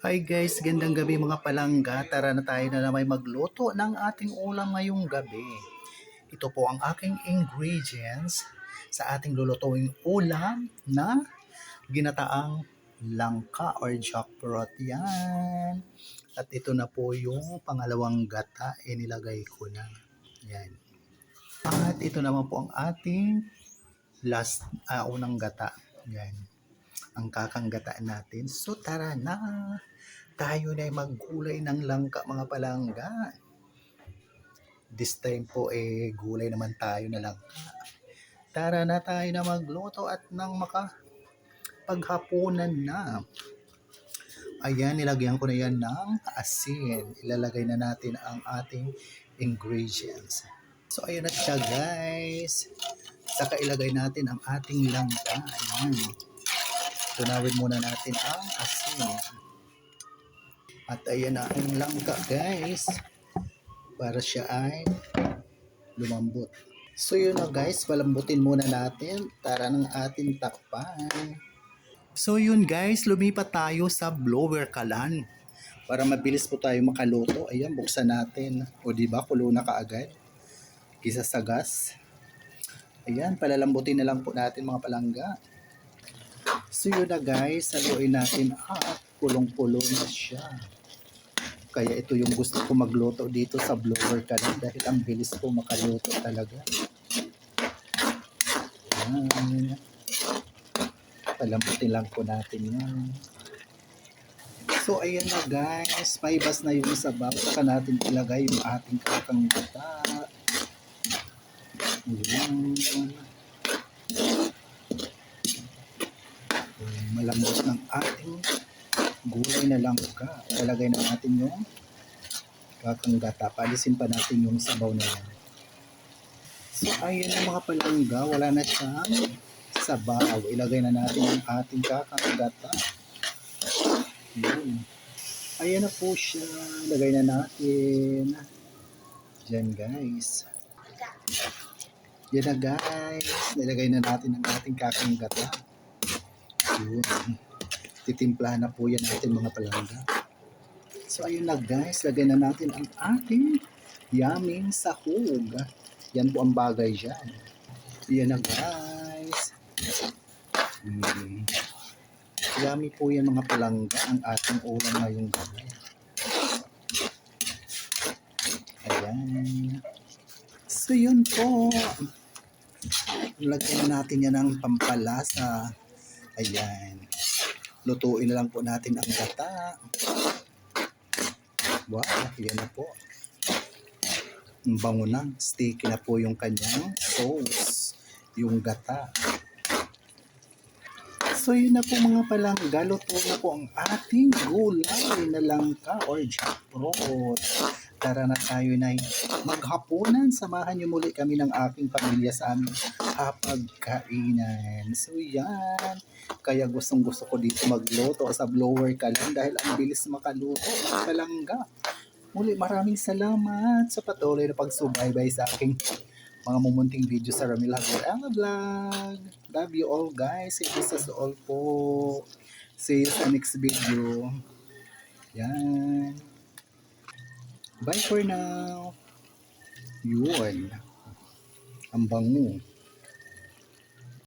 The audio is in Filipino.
Hi guys, gandang gabi mga palangga. Tara na tayo na naman magluto ng ating ulam ngayong gabi. Ito po ang aking ingredients sa ating lulutuing ulam na ginataang langka or jackfruit. Yan. At ito na po yung pangalawang gata, inilagay ko na. Yan. At ito naman po ang ating unang gata. Yan. Ang kakanggataan natin. So tara na! Tayo na ay maggulay ng langka mga palangga. This time po gulay naman tayo na langka. Tara na tayo na magluto at nang makapaghapunan na. Ayan, nilagyan ko na yan ng asin. Ilalagay na natin ang ating ingredients. So ayun na siya guys. Saka ilagay natin ang ating langka. Ayan. Tunawin muna natin ang asin. At ayan na ang langka guys. Para siya ay lumambot. So yun na guys, palambutin muna natin. Tara ng ating takpan. So yun guys, lumipat tayo sa blower kalan. Para mabilis po tayo makaluto. Ayan, buksan natin. O diba, kulo na kaagad. Kisa sa gas. Ayan, palalambutin na lang po natin mga palangga. So yun na guys, haluin natin at pulong-pulo na siya. Kaya ito yung gusto ko magluto dito sa blower kalan dahil ang bilis po makaluto talaga. Ayan. Palambutin lang po natin yan. So ayan na guys, paibas na yung sabaw. Saka natin ilagay yung ating kakanggata. Ayan. Malambot ng ating gulay na langka. Ilagay na natin yung kakanggata. Palisin pa natin yung sabaw na yan. So ayan na mga palangga, wala na siyang sabaw. Ilagay na natin yung ating kakanggata. Ayan na po siya. Ilagay na natin. Diyan guys. Yan na guys. Nilagay na natin ang ating kakanggata. Yun. Titimplahan na po yan natin mga palangga. So ayun na guys. Lagay na natin ang ating yummy sahog. Yan po ang bagay dyan. Yan na guys. Yummy po yan mga palangga. Ang ating ulam ngayong gabi. Ayan. So yun po. Lagyan natin yan ng pampalasa. Ayan. Lutuin na lang po natin ang gata. Wow, yan na po. Ang bango na. Sticky na po yung kanyang sauce. Yung gata. So yun na po mga palangga. Luto na po ang ating gulay na langka or jackfruit. Tara na tayo na maghapunan. Samahan niyo muli kami ng aking pamilya sa aming hapagkainan. So yan. Kaya gustong gusto ko dito magluto sa blower kalan dahil ang bilis makaluto. Palangga. Muli maraming salamat sa patuloy na pagsubaybay sa aking mga mumunting video sa Ramil Haguranga Vlog. Love you all guys. Thank you sa all po. See you sa next video. Yan. Bye for now. Yun. Ang bango.